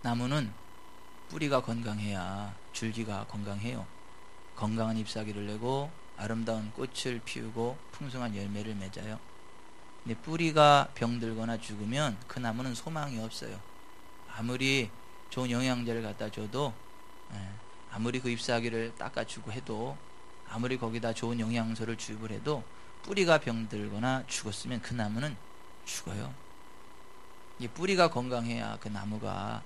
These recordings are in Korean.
나무는 뿌리가 건강해야 줄기가 건강해요. 건강한 잎사귀를 내고 아름다운 꽃을 피우고 풍성한 열매를 맺어요. 근데 뿌리가 병들거나 죽으면 그 나무는 소망이 없어요. 아무리 좋은 영양제를 갖다 줘도, 아무리 그 잎사귀를 닦아주고 해도, 아무리 거기다 좋은 영양소를 주입을 해도 뿌리가 병들거나 죽었으면 그 나무는 죽어요. 이 뿌리가 건강해야 그 나무가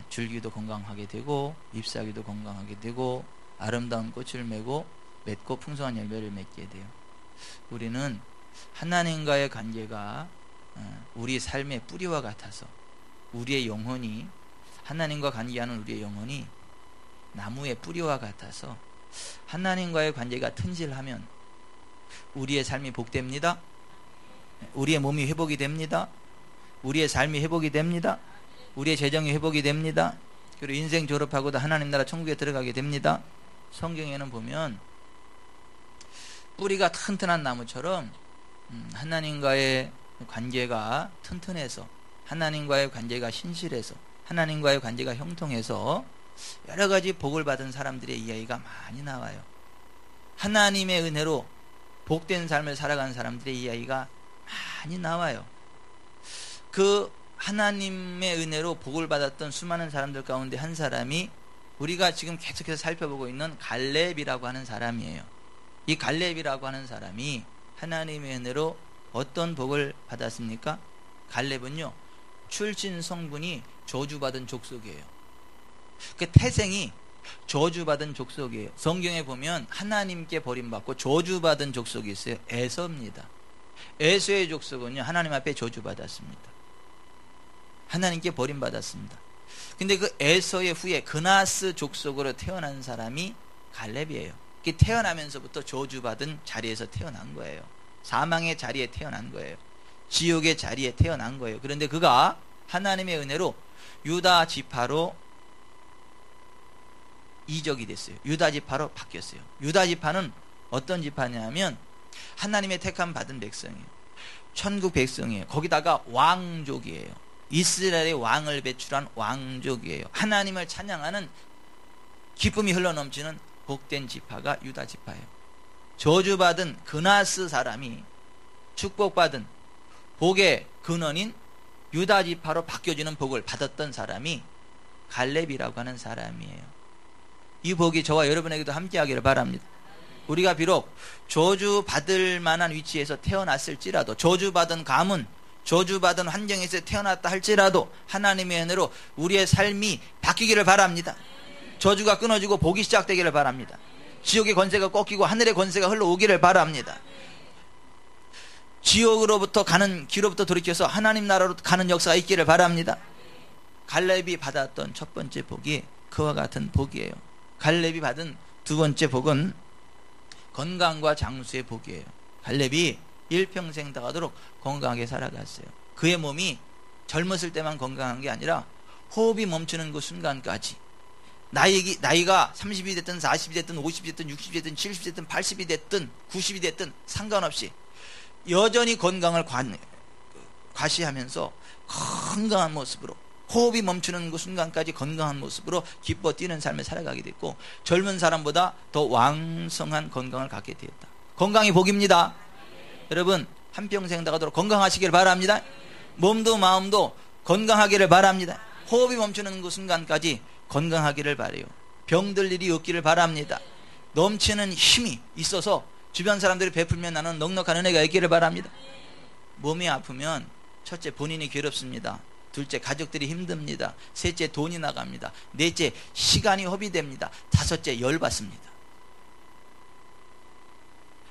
줄기도 건강하게 되고 잎사귀도 건강하게 되고 아름다운 꽃을 맺고 풍성한 열매를 맺게 돼요. 우리는 하나님과의 관계가 우리 삶의 뿌리와 같아서 우리의 영혼이, 하나님과 관계하는 우리의 영혼이 나무의 뿌리와 같아서 하나님과의 관계가 튼실하면 우리의 삶이 복됩니다. 우리의 몸이 회복이 됩니다. 우리의 삶이 회복이 됩니다. 우리의 재정이 회복이 됩니다. 그리고 인생 졸업하고도 하나님 나라 천국에 들어가게 됩니다. 성경에는 보면 뿌리가 튼튼한 나무처럼 하나님과의 관계가 튼튼해서, 하나님과의 관계가 신실해서, 하나님과의 관계가 형통해서 여러 가지 복을 받은 사람들의 이야기가 많이 나와요. 하나님의 은혜로 복된 삶을 살아간 사람들의 이야기가 많이 나와요. 그 하나님의 은혜로 복을 받았던 수많은 사람들 가운데 한 사람이 우리가 지금 계속해서 살펴보고 있는 갈렙이라고 하는 사람이에요. 이 갈렙이라고 하는 사람이 하나님의 은혜로 어떤 복을 받았습니까? 갈렙은요, 출신 성분이 저주받은 족속이에요. 그 태생이 저주받은 족속이에요. 성경에 보면 하나님께 버림받고 저주받은 족속이 있어요. 에서입니다. 에서의 족속은요, 하나님 앞에 저주받았습니다. 하나님께 버림받았습니다. 근데 그 에서의 후에 그나스 족속으로 태어난 사람이 갈렙이에요. 태어나면서부터 저주받은 자리에서 태어난 거예요. 사망의 자리에 태어난 거예요. 지옥의 자리에 태어난 거예요. 그런데 그가 하나님의 은혜로 유다 지파로 이적이 됐어요. 유다 지파로 바뀌었어요. 유다 지파는 어떤 지파냐면 하나님의 택함 받은 백성이에요. 천국 백성이에요. 거기다가 왕족이에요. 이스라엘의 왕을 배출한 왕족이에요. 하나님을 찬양하는 기쁨이 흘러넘치는 복된 지파가 유다 지파예요. 저주받은 그나스 사람이 축복받은 복의 근원인 유다 지파로 바뀌어지는 복을 받았던 사람이 갈렙이라고 하는 사람이에요. 이 복이 저와 여러분에게도 함께하기를 바랍니다. 우리가 비록 저주받을 만한 위치에서 태어났을지라도, 저주받은 가문, 저주받은 환경에서 태어났다 할지라도 하나님의 은혜로 우리의 삶이 바뀌기를 바랍니다. 저주가 끊어지고 복이 시작되기를 바랍니다. 지옥의 권세가 꺾이고 하늘의 권세가 흘러오기를 바랍니다. 지옥으로부터 가는 길로부터 돌이켜서 하나님 나라로 가는 역사가 있기를 바랍니다. 갈렙이 받았던 첫 번째 복이 그와 같은 복이에요. 갈렙이 받은 두 번째 복은 건강과 장수의 복이에요. 갈렙이 일평생 다하도록 건강하게 살아갔어요. 그의 몸이 젊었을 때만 건강한 게 아니라 호흡이 멈추는 그 순간까지, 나이가 30이 됐든 40이 됐든 50이 됐든 60이 됐든 70이 됐든 80이 됐든 90이 됐든 상관없이 여전히 건강을 과시하면서 건강한 모습으로, 호흡이 멈추는 그 순간까지 건강한 모습으로 기뻐 뛰는 삶을 살아가게 됐고, 젊은 사람보다 더 왕성한 건강을 갖게 되었다. 건강이 복입니다. 여러분, 한평생 다가도록 건강하시길 바랍니다. 몸도 마음도 건강하기를 바랍니다. 호흡이 멈추는 그 순간까지 건강하기를 바라요. 병들 일이 없기를 바랍니다. 넘치는 힘이 있어서 주변 사람들이 베풀면 나는 넉넉한 은혜가 있기를 바랍니다. 몸이 아프면 첫째 본인이 괴롭습니다. 둘째 가족들이 힘듭니다. 셋째 돈이 나갑니다. 넷째 시간이 허비됩니다. 다섯째 열받습니다.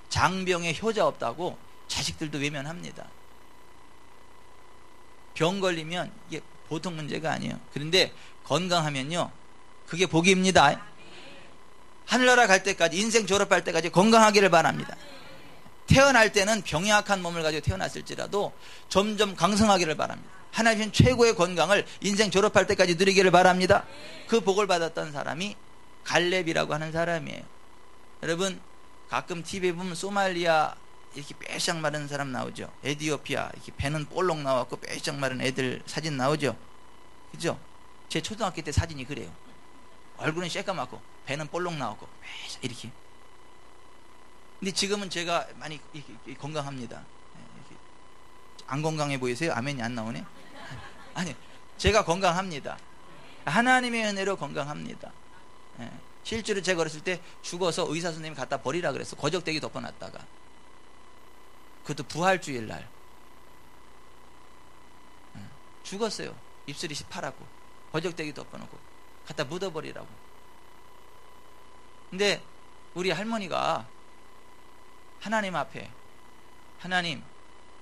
장병에 효자 없다고 자식들도 외면합니다. 병 걸리면 이게 보통 문제가 아니에요. 그런데 건강하면요, 그게 복입니다. 하늘나라 갈 때까지, 인생 졸업할 때까지 건강하기를 바랍니다. 태어날 때는 병약한 몸을 가지고 태어났을지라도 점점 강성하기를 바랍니다. 하나님 최고의 건강을 인생 졸업할 때까지 누리기를 바랍니다. 그 복을 받았던 사람이 갈렙이라고 하는 사람이에요. 여러분, 가끔 TV에 보면 소말리아 이렇게 빼샥 마른 사람 나오죠. 에티오피아 이렇게 배는 볼록 나왔고 빼샥 마른 애들 사진 나오죠. 그죠? 제 초등학교 때 사진이 그래요. 얼굴은 새까맣고 배는 볼록 나왔고 이렇게. 근데 지금은 제가 많이 건강합니다. 안 건강해 보이세요? 아멘이 안 나오네. 아니, 제가 건강합니다. 하나님의 은혜로 건강합니다. 실제로 제가 어렸을 때 죽어서 의사 선생님이 갖다 버리라 그랬어. 거적대기 덮어놨다가. 그것도 부활주일 날 죽었어요. 입술이 파랗고 거적대기 덮어놓고 갖다 묻어버리라고. 근데 우리 할머니가 하나님 앞에, 하나님,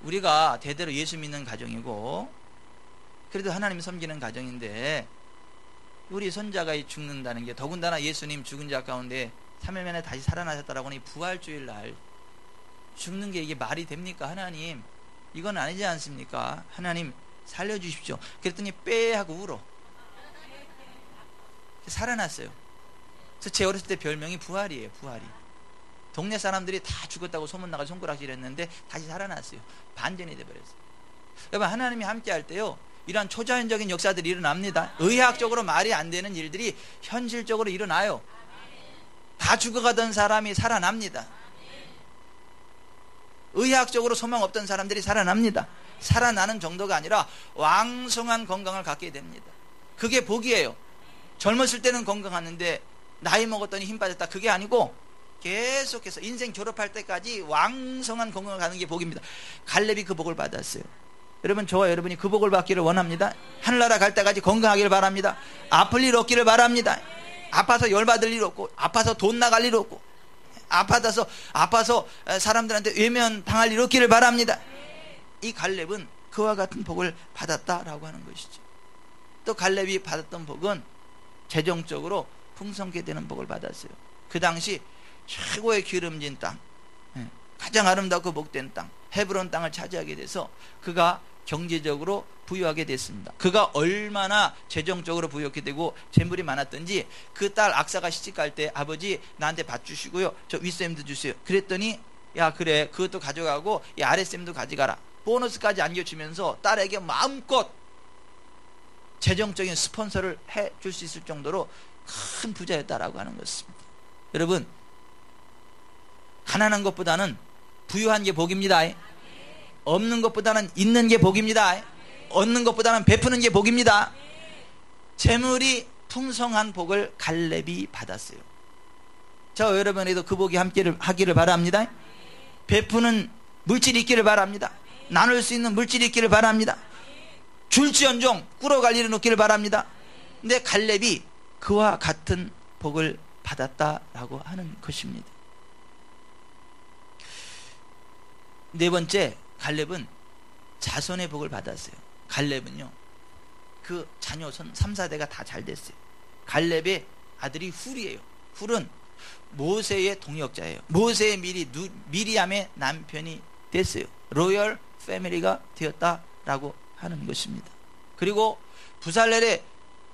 우리가 대대로 예수 믿는 가정이고 그래도 하나님 섬기는 가정인데 우리 손자가 죽는다는 게, 더군다나 예수님 죽은 자 가운데 3일 만에 다시 살아나셨다라고 하니 부활주일 날 죽는 게 이게 말이 됩니까? 하나님, 이건 아니지 않습니까? 하나님 살려주십시오. 그랬더니 빼 하고 울어. 살아났어요. 그래서 제 어렸을 때 별명이 부활이에요. 부활이. 동네 사람들이 다 죽었다고 소문나가 손가락질 했는데 다시 살아났어요. 반전이 돼버렸어요. 여러분, 하나님이 함께 할 때요, 이러한 초자연적인 역사들이 일어납니다. 의학적으로 말이 안 되는 일들이 현실적으로 일어나요. 다 죽어가던 사람이 살아납니다. 의학적으로 소망 없던 사람들이 살아납니다. 살아나는 정도가 아니라 왕성한 건강을 갖게 됩니다. 그게 복이에요. 젊었을 때는 건강하는데 나이 먹었더니 힘 빠졌다, 그게 아니고 계속해서 인생 졸업할 때까지 왕성한 건강을 갖는 게 복입니다. 갈렙이 그 복을 받았어요. 여러분, 저와 여러분이 그 복을 받기를 원합니다. 하늘나라 갈 때까지 건강하기를 바랍니다. 아플 일 없기를 바랍니다. 아파서 열받을 일 없고, 아파서 돈 나갈 일 없고, 아파서 사람들한테 외면 당할 일 없기를 바랍니다. 이 갈렙은 그와 같은 복을 받았다라고 하는 것이죠. 또 갈렙이 받았던 복은 재정적으로 풍성케 되는 복을 받았어요. 그 당시 최고의 기름진 땅, 가장 아름답고 복된 땅, 헤브론 땅을 차지하게 돼서 그가 경제적으로 부유하게 됐습니다. 그가 얼마나 재정적으로 부유하게 되고 재물이 많았던지 그 딸 악사가 시집갈 때, 아버지 나한테 밭 주시고요, 저 윗셈도 주세요. 그랬더니, 야 그래, 그것도 가져가고 이 아랫셈도 가져가라, 보너스까지 안겨주면서 딸에게 마음껏 재정적인 스폰서를 해줄 수 있을 정도로 큰 부자였다라고 하는 것입니다. 여러분, 가난한 것보다는 부유한 게 복입니다. 없는 것보다는 있는 게 복입니다. 얻는 것보다는 베푸는 게 복입니다. 재물이 풍성한 복을 갈렙이 받았어요. 저 여러분에도 그 복이 함께 하기를 바랍니다. 베푸는 물질이 있기를 바랍니다. 나눌 수 있는 물질이 있기를 바랍니다. 줄지언정 꿇어갈 일은 없기를 바랍니다. 근데 갈렙이 그와 같은 복을 받았다라고 하는 것입니다. 네 번째, 갈렙은 자손의 복을 받았어요. 갈렙은요, 그 자녀손 3, 4대가 다 잘 됐어요. 갈렙의 아들이 훌이에요. 훌은 모세의 동역자예요. 모세의 미리암의 남편이 됐어요. 로열 패밀리가 되었다라고 하는 것입니다. 그리고 부살렐의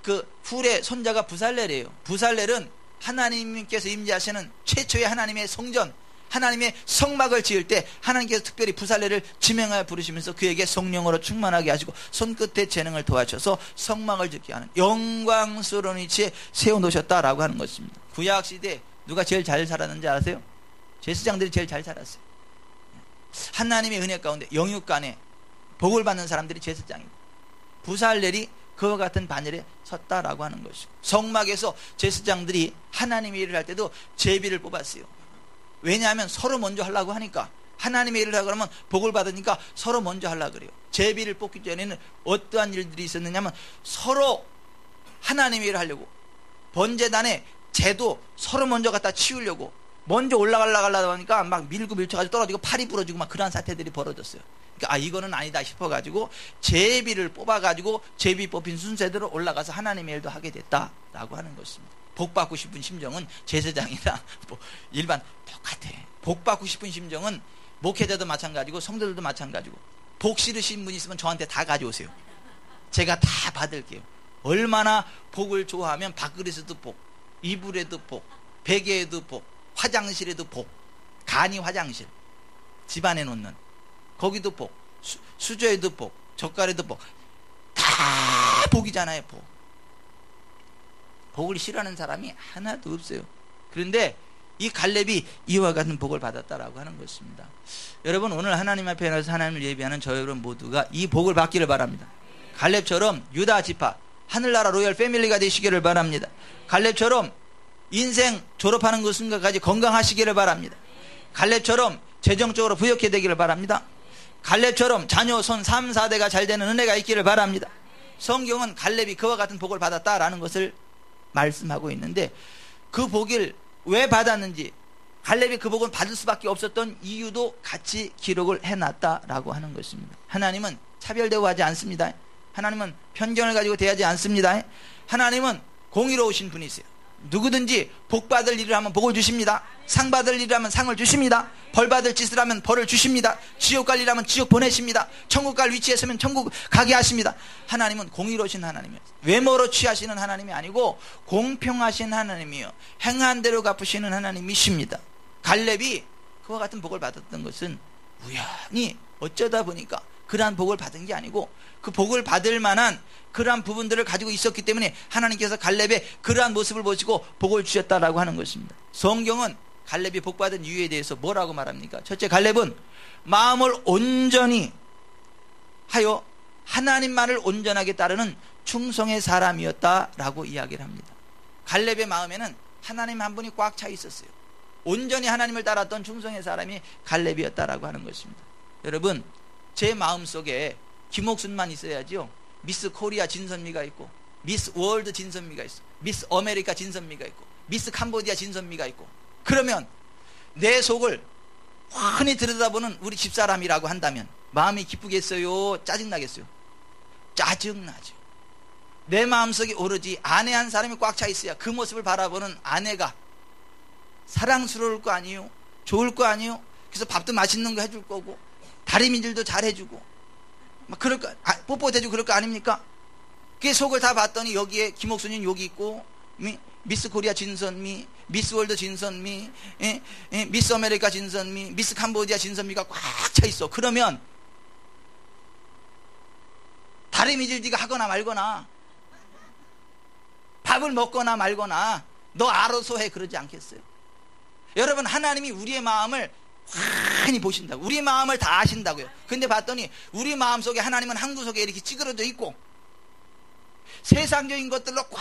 그 훌의 손자가 부살렐이에요. 부살렐은 하나님께서 임재하시는 최초의 하나님의 성전, 하나님의 성막을 지을 때 하나님께서 특별히 부살렐을 지명하여 부르시면서 그에게 성령으로 충만하게 하시고 손끝에 재능을 도와주셔서 성막을 짓게 하는 영광스러운 위치에 세워놓으셨다라고 하는 것입니다. 구약시대에 누가 제일 잘 살았는지 아세요? 제사장들이 제일 잘 살았어요. 하나님의 은혜 가운데 영육간에 복을 받는 사람들이 제사장이고, 부살렐이 그와 같은 반열에 섰다라고 하는 것이고, 성막에서 제사장들이 하나님의 일을 할 때도 제비를 뽑았어요. 왜냐하면 서로 먼저 하려고 하니까, 하나님의 일을 하고 그러면 복을 받으니까 서로 먼저 하려고 그래요. 제비를 뽑기 전에는 어떠한 일들이 있었느냐면, 서로 하나님의 일을 하려고 번제단에 재도 서로 먼저 갖다 치우려고 먼저 올라가려고 하니까 막 밀고 밀쳐가지고 떨어지고 팔이 부러지고 막 그런 사태들이 벌어졌어요. 그러니까 이거는 아니다 싶어가지고 제비를 뽑아가지고 제비 뽑힌 순서대로 올라가서 하나님의 일도 하게 됐다라고 하는 것입니다. 복 받고 싶은 심정은 제사장이나 뭐 일반 똑같아. 복 받고 싶은 심정은 목회자도 마찬가지고 성도들도 마찬가지고, 복 싫으신 분 있으면 저한테 다 가져오세요. 제가 다 받을게요. 얼마나 복을 좋아하면 밥그릇에도 복, 이불에도 복, 베개에도 복, 화장실에도 복, 간이 화장실 집안에 놓는 거기도 복, 수저에도 복, 젓갈에도 복, 다 복이잖아요. 복. 복을 싫어하는 사람이 하나도 없어요. 그런데 이 갈렙이 이와 같은 복을 받았다라고 하는 것입니다. 여러분, 오늘 하나님 앞에 나서 하나님을 예비하는 저 여러분 모두가 이 복을 받기를 바랍니다. 갈렙처럼 유다 지파 하늘나라 로열 패밀리가 되시기를 바랍니다. 갈렙처럼 인생 졸업하는 그 순간까지 건강하시기를 바랍니다. 갈렙처럼 재정적으로 부욕해 되기를 바랍니다. 갈렙처럼 자녀 손 3, 4대가 잘 되는 은혜가 있기를 바랍니다. 성경은 갈렙이 그와 같은 복을 받았다라는 것을 말씀하고 있는데, 그 복을 왜 받았는지, 갈렙이 그 복을 받을 수밖에 없었던 이유도 같이 기록을 해놨다라고 하는 것입니다. 하나님은 차별되고 하지 않습니다. 하나님은 편견을 가지고 대하지 않습니다. 하나님은 공의로우신 분이세요. 누구든지 복 받을 일을 하면 복을 주십니다. 상 받을 일을 하면 상을 주십니다. 벌 받을 짓을 하면 벌을 주십니다. 지옥 갈 일을 하면 지옥 보내십니다. 천국 갈 위치에 서면 천국 가게 하십니다. 하나님은 공의로우신 하나님이에요. 외모로 취하시는 하나님이 아니고 공평하신 하나님이요, 행한 대로 갚으시는 하나님이십니다. 갈렙이 그와 같은 복을 받았던 것은 우연히 어쩌다 보니까 그러한 복을 받은 게 아니고, 그 복을 받을 만한 그러한 부분들을 가지고 있었기 때문에 하나님께서 갈렙의 그러한 모습을 보시고 복을 주셨다라고 하는 것입니다. 성경은 갈렙이 복받은 이유에 대해서 뭐라고 말합니까? 첫째, 갈렙은 마음을 온전히 하여 하나님만을 온전하게 따르는 충성의 사람이었다라고 이야기를 합니다. 갈렙의 마음에는 하나님 한 분이 꽉 차 있었어요. 온전히 하나님을 따랐던 충성의 사람이 갈렙이었다라고 하는 것입니다. 여러분, 제 마음속에 김옥순만 있어야지요, 미스 코리아 진선미가 있고, 미스 월드 진선미가 있어, 미스 아메리카 진선미가 있고, 미스 캄보디아 진선미가 있고, 그러면 내 속을 환히 들여다보는 우리 집사람이라고 한다면 마음이 기쁘겠어요? 짜증나겠어요? 짜증나죠. 내 마음속에 오로지 아내 한 사람이 꽉 차 있어야 그 모습을 바라보는 아내가 사랑스러울 거 아니에요? 좋을 거 아니에요? 그래서 밥도 맛있는 거 해줄 거고, 다리미질도 잘 해주고, 막 그럴 거, 뽀뽀 대주고 그럴 거 아닙니까? 그 속을 다 봤더니 여기에 김옥순이 여기 있고, 미스 코리아 진선미, 미스 월드 진선미, 미스 아메리카 진선미, 미스 캄보디아 진선미가 꽉 차 있어. 그러면 다리미질지가 하거나 말거나, 밥을 먹거나 말거나, 너 알아서 해, 그러지 않겠어요? 여러분, 하나님이 우리의 마음을 환히 보신다고, 우리 마음을 다 아신다고요. 근데 봤더니 우리 마음속에 하나님은 한 구석에 이렇게 찌그러져 있고, 세상적인 것들로 꽉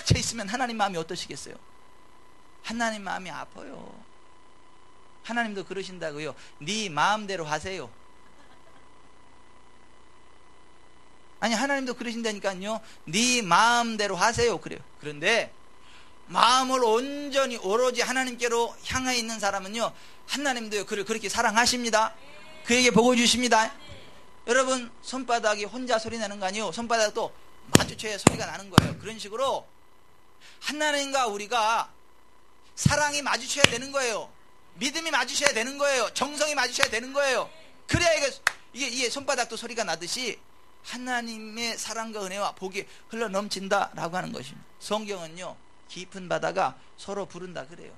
차 있으면 하나님 마음이 어떠시겠어요? 하나님 마음이 아파요. 하나님도 그러신다고요. 네 마음대로 하세요. 아니, 하나님도 그러신다니까요. 네 마음대로 하세요. 그래요. 그런데 마음을 온전히 오로지 하나님께로 향해 있는 사람은요, 하나님도요 그를 그렇게 사랑하십니다. 그에게 복을 주십니다. 여러분, 손바닥이 혼자 소리 나는 거 아니에요? 손바닥도 마주쳐야 소리가 나는 거예요. 그런 식으로 하나님과 우리가 사랑이 마주쳐야 되는 거예요. 믿음이 마주쳐야 되는 거예요. 정성이 마주쳐야 되는 거예요. 그래야 이게 손바닥도 소리가 나듯이 하나님의 사랑과 은혜와 복이 흘러 넘친다라고 하는 것입니다. 성경은요, 깊은 바다가 서로 부른다 그래요.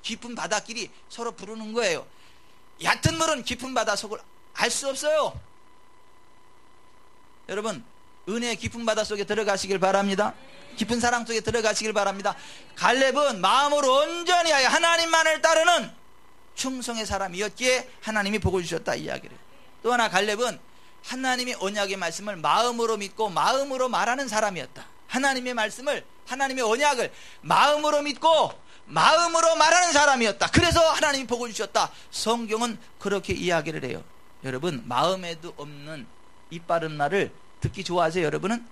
깊은 바다끼리 서로 부르는 거예요. 얕은 물은 깊은 바다 속을 알 수 없어요. 여러분, 은혜의 깊은 바다 속에 들어가시길 바랍니다. 깊은 사랑 속에 들어가시길 바랍니다. 갈렙은 마음으로 온전히 하여 하나님만을 따르는 충성의 사람이었기에 하나님이 복을 주셨다 이야기를 해요. 또 하나, 갈렙은 하나님의 언약의 말씀을 마음으로 믿고 마음으로 말하는 사람이었다. 하나님의 말씀을, 하나님의 언약을 마음으로 믿고 마음으로 말하는 사람이었다. 그래서 하나님이 복을 주셨다. 성경은 그렇게 이야기를 해요. 여러분, 마음에도 없는 이빠른 말을 듣기 좋아하세요? 여러분은?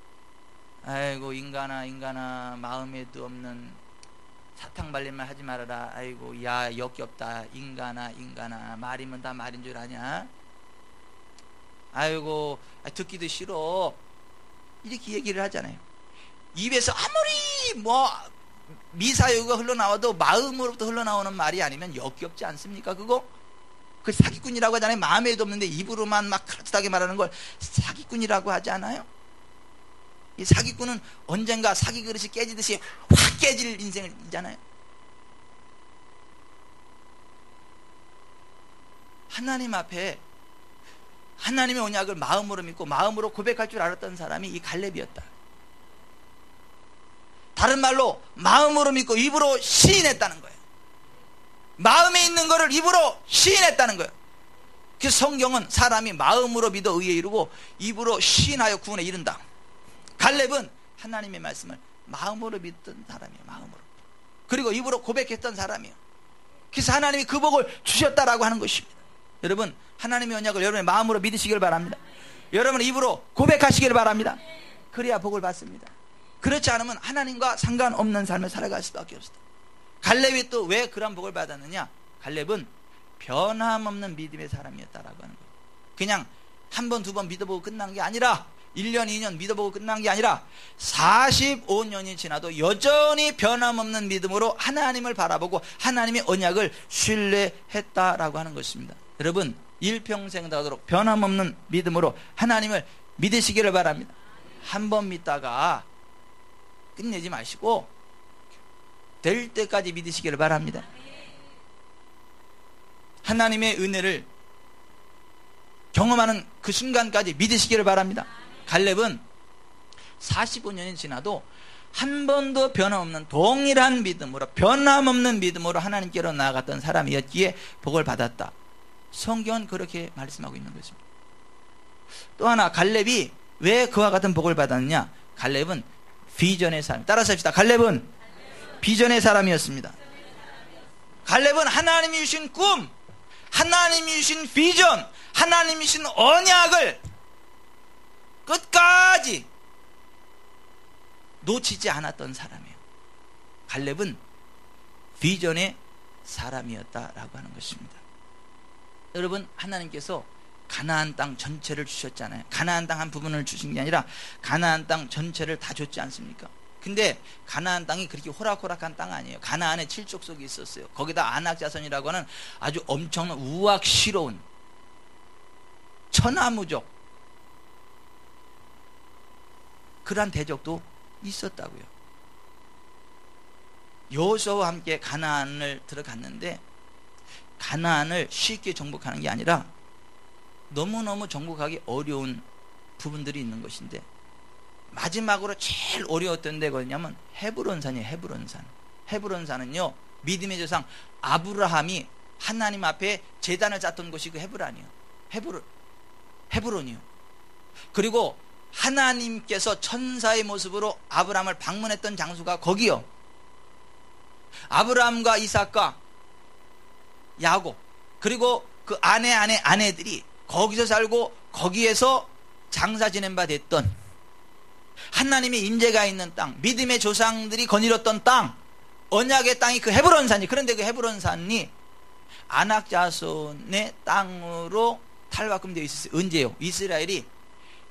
아이고, 인간아, 마음에도 없는 사탕 발린 말 하지 말아라. 아이고, 야, 역겹다. 인간아, 말이면 다 말인 줄 아냐? 아이고, 듣기도 싫어. 이렇게 얘기를 하잖아요. 입에서 아무리 미사여가 흘러나와도 마음으로부터 흘러나오는 말이 아니면 역겹지 않습니까? 그거? 그 사기꾼이라고 하잖아요. 마음에도 없는데 입으로만 막 그럴듯하게 말하는 걸 사기꾼이라고 하지 않아요? 이 사기꾼은 언젠가 사기 그릇이 깨지듯이 확 깨질 인생이잖아요. 하나님 앞에 하나님의 언약을 마음으로 믿고 마음으로 고백할 줄 알았던 사람이 이 갈렙이었다. 다른 말로 마음으로 믿고 입으로 시인했다는 거예요. 마음에 있는 거를 입으로 시인했다는 거예요. 그래서 성경은 사람이 마음으로 믿어 의에 이르고 입으로 시인하여 구원에 이른다. 갈렙은 하나님의 말씀을 마음으로 믿던 사람이에요. 마음으로. 그리고 입으로 고백했던 사람이에요. 그래서 하나님이 그 복을 주셨다라고 하는 것입니다. 여러분, 하나님의 언약을 여러분의 마음으로 믿으시길 바랍니다. 여러분의 입으로 고백하시길 바랍니다. 그래야 복을 받습니다. 그렇지 않으면 하나님과 상관없는 삶을 살아갈 수밖에 없습니다. 갈렙이 또 왜 그런 복을 받았느냐? 갈렙은 변함없는 믿음의 사람이었다라고 하는 거예요. 그냥 한 번, 두 번 믿어보고 끝난 게 아니라 1년, 2년 믿어보고 끝난 게 아니라 45년이 지나도 여전히 변함없는 믿음으로 하나님을 바라보고 하나님의 언약을 신뢰했다라고 하는 것입니다. 여러분, 일평생 다하도록 변함없는 믿음으로 하나님을 믿으시기를 바랍니다. 한 번 믿다가 끝내지 마시고 될 때까지 믿으시기를 바랍니다. 하나님의 은혜를 경험하는 그 순간까지 믿으시기를 바랍니다. 갈렙은 45년이 지나도 한 번도 변함없는 동일한 믿음으로, 변함없는 믿음으로 하나님께로 나아갔던 사람이었기에 복을 받았다. 성경은 그렇게 말씀하고 있는 것입니다. 또 하나, 갈렙이 왜 그와 같은 복을 받았느냐? 갈렙은 비전의 사람. 따라서 합시다. 갈렙은 비전의 사람이었습니다. 갈렙은 하나님이 주신 꿈, 하나님이 주신 비전, 하나님이 주신 언약을 끝까지 놓치지 않았던 사람이에요. 갈렙은 비전의 사람이었다라고 하는 것입니다. 여러분, 하나님께서 가나안 땅 전체를 주셨잖아요. 가나안 땅 한 부분을 주신 게 아니라 가나안 땅 전체를 다 줬지 않습니까? 근데 가나안 땅이 그렇게 호락호락한 땅 아니에요. 가나안에 7족속이 있었어요. 거기다 아낙 자손이라고 하는 아주 엄청난 우악시러운 천하무적, 그러한 대적도 있었다고요. 여호수아와 함께 가나안을 들어갔는데 가나안을 쉽게 정복하는 게 아니라 너무너무 정복하기 어려운 부분들이 있는 것인데, 마지막으로 제일 어려웠던 데가 어디냐면 헤브론산이에요. 헤브론산. 헤브론산은요, 믿음의 조상 아브라함이 하나님 앞에 제단을 쌓던 곳이 그 헤브론이요. 헤브론이요. 그리고 하나님께서 천사의 모습으로 아브라함을 방문했던 장소가 거기요. 아브라함과 이삭과 야곱, 그리고 그 아내들이 거기서 살고 거기에서 장사 지낸 바 됐던, 하나님의 인재가 있는 땅, 믿음의 조상들이 거닐었던 땅, 언약의 땅이 그 헤브론산이. 그런데 그 헤브론산이 아낙 자손의 땅으로 탈바꿈되어 있었어요. 언제요? 이스라엘이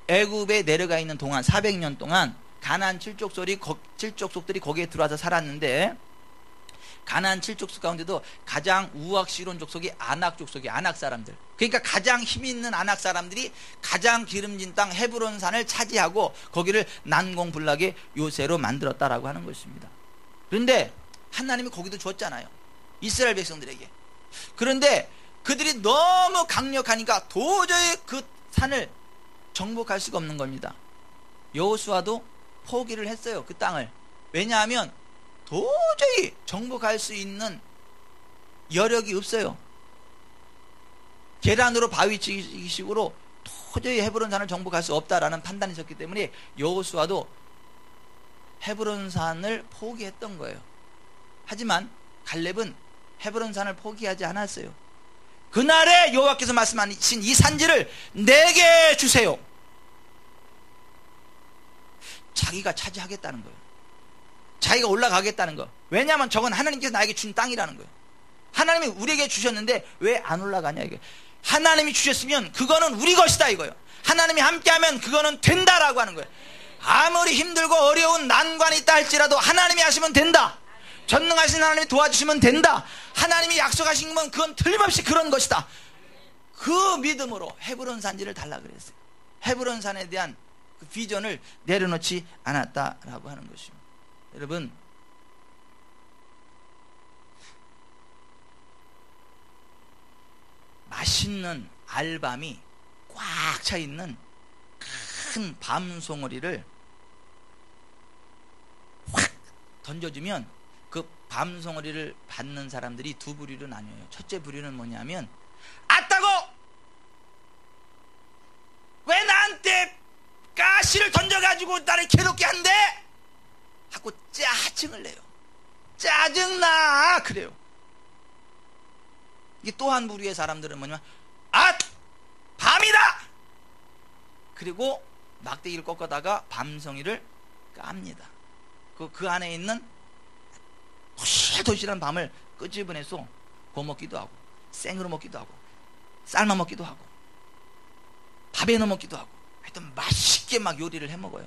애굽에 내려가 있는 동안 400년 동안 가나안 7족속들이 거기에 들어와서 살았는데, 가나안 7족속 가운데도 가장 우악시론 족속이 아낙 족속이, 아낙 사람들. 그러니까 가장 힘 있는 아낙 사람들이 가장 기름진 땅 헤브론산을 차지하고 거기를 난공불락의 요새로 만들었다라고 하는 것입니다. 그런데 하나님이 거기도 줬잖아요, 이스라엘 백성들에게. 그런데 그들이 너무 강력하니까 도저히 그 산을 정복할 수가 없는 겁니다. 여호수아도 포기를 했어요, 그 땅을. 왜냐하면 도저히 정복할 수 있는 여력이 없어요. 계란으로 바위 치기식으로 도저히 헤브론산을 정복할 수 없다라는 판단이 있었기 때문에 여호수아도 헤브론산을 포기했던 거예요. 하지만 갈렙은 헤브론산을 포기하지 않았어요. 그날에 여호와께서 말씀하신 이 산지를 내게 주세요. 자기가 차지하겠다는 거예요. 자기가 올라가겠다는 거. 왜냐하면 저건 하나님께서 나에게 준 땅이라는 거예요. 하나님이 우리에게 주셨는데 왜 안 올라가냐 이거예요. 하나님이 주셨으면 그거는 우리 것이다 이거예요. 하나님이 함께하면 그거는 된다라고 하는 거예요. 아무리 힘들고 어려운 난관이 있다 할지라도 하나님이 하시면 된다. 전능하신 하나님이 도와주시면 된다. 하나님이 약속하신 건 그건 틀림없이 그런 것이다. 그 믿음으로 헤브론 산지를 달라 그랬어요. 헤브론 산에 대한 그 비전을 내려놓지 않았다라고 하는 것입니다. 여러분, 맛있는 알밤이 꽉 차 있는 큰 밤송어리를 확 던져주면 그 밤송어리를 받는 사람들이 두 부류로 나뉘어요. 첫째 부류는 뭐냐면, 아따고! 왜 나한테 가시를 던져가지고 나를 괴롭게 한대? 하고 짜증을 내요. 짜증나! 그래요. 이게 또 한 부류의 사람들은 뭐냐면, 아! 밤이다! 그리고 막대기를 꺾어다가 밤송이를 깝니다. 그 안에 있는 도실도실한 밤을 끄집어내서 구워 먹기도 하고, 생으로 먹기도 하고, 삶아 먹기도 하고, 밥에 넣어 먹기도 하고, 하여튼 맛있게 막 요리를 해 먹어요.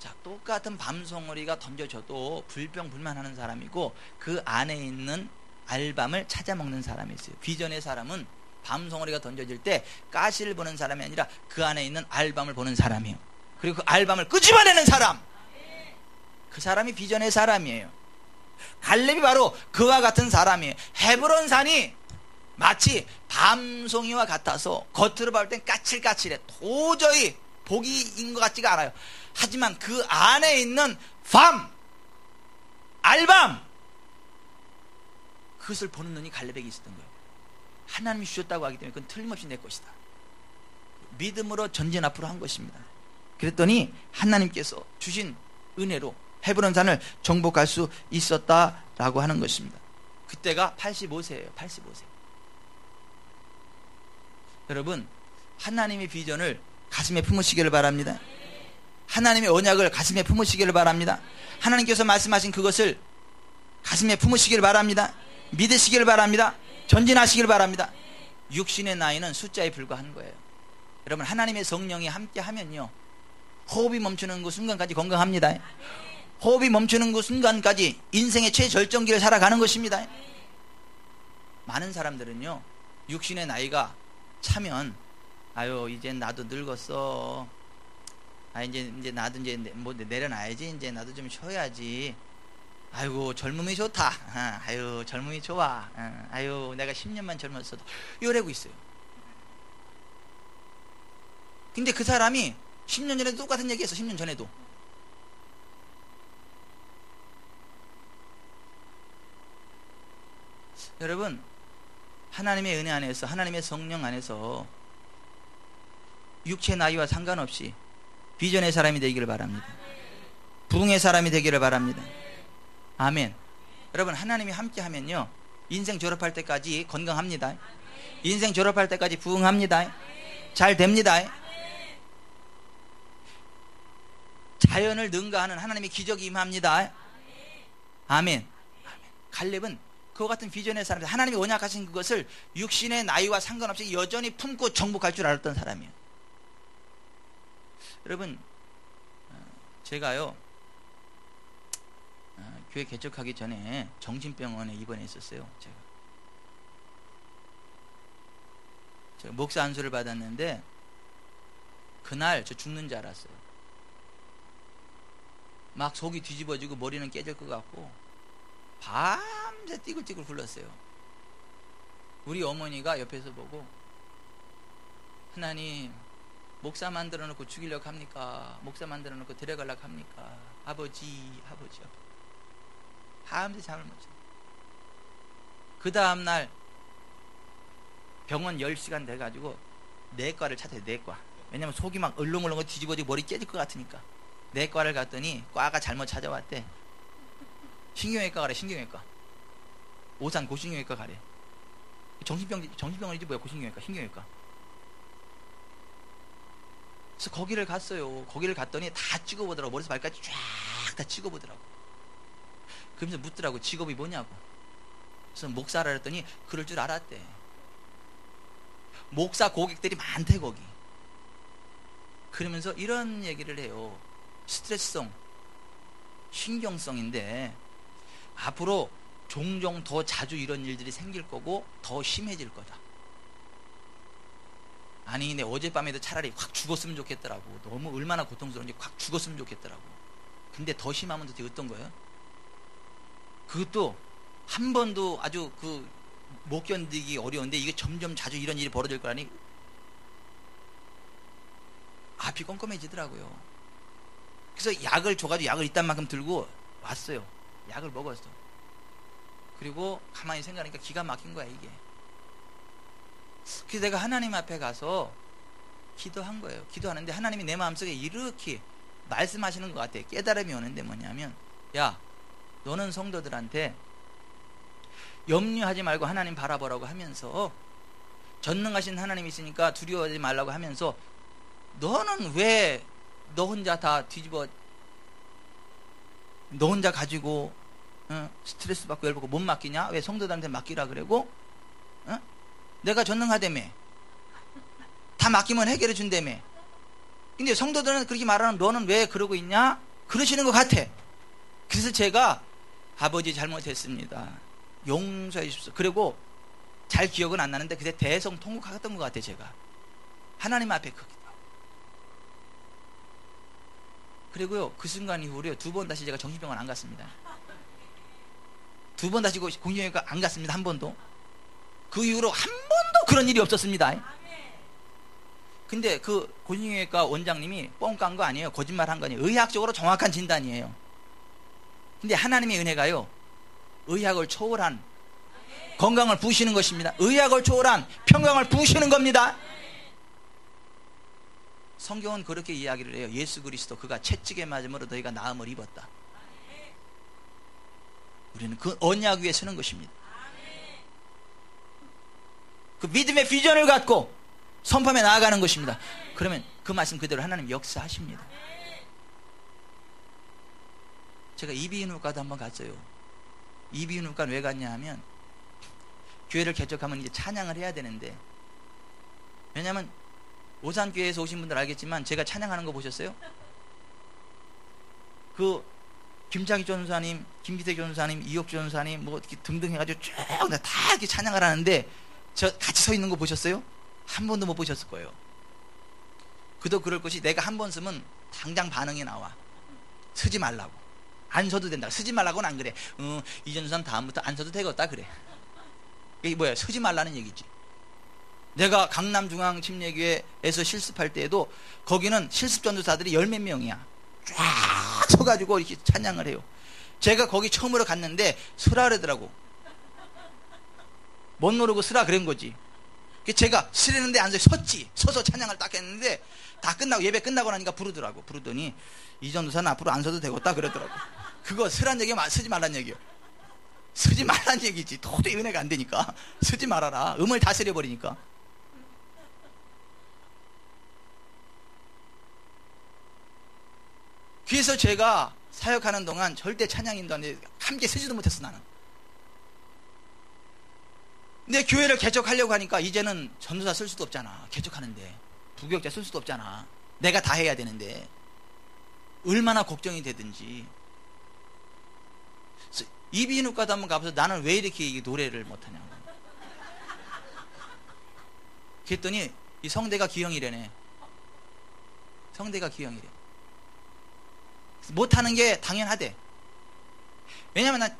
자, 똑같은 밤송어리가 던져져도 불평불만하는 사람이고, 그 안에 있는 알밤을 찾아 먹는 사람이 있어요. 비전의 사람은 밤송어리가 던져질 때 가시를 보는 사람이 아니라 그 안에 있는 알밤을 보는 사람이에요. 그리고 그 알밤을 끄집어내는 사람, 그 사람이 비전의 사람이에요. 갈렙이 바로 그와 같은 사람이에요. 헤브론 산이 마치 밤송이와 같아서 겉으로 볼 땐 까칠까칠해. 도저히 복이인 것 같지가 않아요. 하지만 그 안에 있는 밤, 알밤, 그것을 보는 눈이 갈렙에게 있었던 거예요. 하나님이 주셨다고 하기 때문에 그건 틀림없이 내 것이다. 믿음으로 전진 앞으로 한 것입니다. 그랬더니 하나님께서 주신 은혜로 헤브론 산을 정복할 수 있었다라고 하는 것입니다. 그때가 85세예요. 85세. 여러분, 하나님의 비전을 가슴에 품으시기를 바랍니다. 하나님의 언약을 가슴에 품으시기를 바랍니다. 하나님께서 말씀하신 그것을 가슴에 품으시기를 바랍니다. 믿으시기를 바랍니다. 전진하시기를 바랍니다. 육신의 나이는 숫자에 불과한 거예요. 여러분, 하나님의 성령이 함께 하면요, 호흡이 멈추는 그 순간까지 건강합니다. 호흡이 멈추는 그 순간까지 인생의 최절정기를 살아가는 것입니다. 많은 사람들은요, 육신의 나이가 차면, 아유, 이제 나도 늙었어. 아, 이제 나도 이제 뭐 내려놔야지. 이제 나도 좀 쉬어야지. 아이고, 젊음이 좋다. 아유, 젊음이 좋아. 아유, 내가 10년만 젊었어도. 이러고 있어요. 근데 그 사람이 10년 전에도 똑같은 얘기 했어. 10년 전에도. 여러분, 하나님의 은혜 안에서, 하나님의 성령 안에서 육체 나이와 상관없이 비전의 사람이 되기를 바랍니다. 부흥의 사람이 되기를 바랍니다. 아멘. 여러분, 하나님이 함께 하면요, 인생 졸업할 때까지 건강합니다. 인생 졸업할 때까지 부흥합니다. 잘 됩니다. 자연을 능가하는 하나님의 기적이 임합니다. 아멘. 갈렙은 그와 같은 비전의 사람들, 하나님이 언약하신 그것을 육신의 나이와 상관없이 여전히 품고 정복할 줄 알았던 사람이에요. 여러분, 제가요, 교회 개척하기 전에 정신병원에 입원했었어요. 제가 목사 안수를 받았는데 그날 저 죽는 줄 알았어요. 막 속이 뒤집어지고 머리는 깨질 것 같고 밤새 띠글띠글 굴렀어요. 우리 어머니가 옆에서 보고, 하나님, 목사 만들어 놓고 죽이려고 합니까? 목사 만들어 놓고 데려가려고 합니까? 아버지. 밤새 잠을 못 자요. 그 다음날 병원 10시간 돼가지고 내과를 찾아요. 내과. 왜냐면 속이 막 얼렁얼렁 뒤집어지고 머리 깨질 것 같으니까. 내과를 갔더니 과가 잘못 찾아왔대. 신경외과 가래. 신경외과. 오산 고신경외과 가래. 정신병원이지 뭐야. 고신경외과, 신경외과. 그래서 거기를 갔어요. 거기를 갔더니 다 찍어보더라고. 머리에서 발까지 쫙 다 찍어보더라고. 그러면서 묻더라고. 직업이 뭐냐고. 그래서 목사라 그랬더니 그럴 줄 알았대. 목사 고객들이 많대 거기. 그러면서 이런 얘기를 해요. 스트레스성, 신경성인데 앞으로 종종 더 자주 이런 일들이 생길 거고 더 심해질 거다. 아니, 근데 어젯밤에도 차라리 확 죽었으면 좋겠더라고. 너무 얼마나 고통스러운지 확 죽었으면 좋겠더라고. 근데 더 심하면 도대체 어떤 거예요? 그것도 한 번도 아주 못 견디기 어려운데 이게 점점 자주 이런 일이 벌어질 거라니 앞이 껌껌해지더라고요. 그래서 약을 줘가지고 약을 이딴 만큼 들고 왔어요. 약을 먹었어. 그리고 가만히 생각하니까 기가 막힌 거야 이게. 그래서 내가 하나님 앞에 가서 기도한 거예요. 기도하는데 하나님이 내 마음속에 이렇게 말씀하시는 것 같아요. 깨달음이 오는데 뭐냐면, 야, 너는 성도들한테 염려하지 말고 하나님 바라보라고 하면서, 전능하신 하나님이 있으니까 두려워하지 말라고 하면서, 너는 왜 너 혼자 다 뒤집어, 너 혼자 가지고 스트레스 받고 열받고 못 맡기냐? 왜 성도들한테 맡기라 그러고? 내가 전능하다며, 다 맡기면 해결해 준다며. 근데 성도들은 그렇게 말하는, 너는 왜 그러고 있냐? 그러시는 것 같아. 그래서 제가, 아버지 잘못했습니다, 용서해 주십시오. 그리고 잘 기억은 안 나는데 그때 대성통곡했던 것 같아. 제가 하나님 앞에 그리고요, 그 순간 이후로 2번 다시 제가 정신병원 안 갔습니다. 2번 다시 공중외과 안 갔습니다. 한 번도. 그 이후로 한 번도 그런 일이 없었습니다. 근데 그 공중외과 원장님이 뻥 깐 거 아니에요. 거짓말 한 거 아니에요. 의학적으로 정확한 진단이에요. 근데 하나님의 은혜가요, 의학을 초월한 건강을 부으시는 것입니다. 의학을 초월한 평강을 부으시는 겁니다. 성경은 그렇게 이야기를 해요. 예수 그리스도 그가 채찍에 맞음으로 너희가 나음을 입었다. 우리는 그 언약 위에 서는 것입니다. 그 믿음의 비전을 갖고 선포에 나아가는 것입니다. 그러면 그 말씀 그대로 하나님 역사하십니다. 제가 이비인후과도 한번 갔어요. 이비인후과는 왜 갔냐 하면, 교회를 개척하면 이제 찬양을 해야 되는데, 왜냐하면 오산교회에서 오신 분들 알겠지만 제가 찬양하는 거 보셨어요? 그 김창희 전사님, 김기태 전사님, 이혁 전사님 뭐 이렇게 등등 해가지고 쭉 다 이렇게 찬양을 하는데, 저 같이 서 있는 거 보셨어요? 한 번도 못 보셨을 거예요. 그도 그럴 것이, 내가 한 번 쓰면 당장 반응이 나와. 서지 말라고. 안 서도 된다. 서지 말라고는 안 그래. 이전사는 다음부터 안 서도 되겠다 그래. 이게 뭐야? 서지 말라는 얘기지. 내가 강남중앙침례교회에서 실습할 때에도 거기는 실습 전도사들이 10몇 명이야. 쫙 서가지고 이렇게 찬양을 해요. 제가 거기 처음으로 갔는데 서라 그러더라고. 못 모르고 서라 그런 거지. 제가 서려는데 안 섰지. 서서 찬양을 딱 했는데, 다 끝나고 예배 끝나고 나니까 부르더라고. 부르더니 이 전도사는 앞으로 안 서도 되겠다 그러더라고. 그거 서란 얘기가 서지 말란 얘기요. 서지 말란 얘기지. 도저히 은혜가 안 되니까 서지 말아라. 음을 다스려 버리니까. 그래서 제가 사역하는 동안 절대 찬양인도 안 돼. 함께 서지도 못했어 나는. 근데 교회를 개척하려고 하니까 이제는 전도사 쓸 수도 없잖아. 개척하는데 부교육자 쓸 수도 없잖아. 내가 다 해야 되는데 얼마나 걱정이 되든지. 이비인후과도 한번 가봐서 나는 왜 이렇게 노래를 못하냐고. 그랬더니 이 성대가 기형이래네. 성대가 기형이래. 못하는 게 당연하대. 왜냐면 난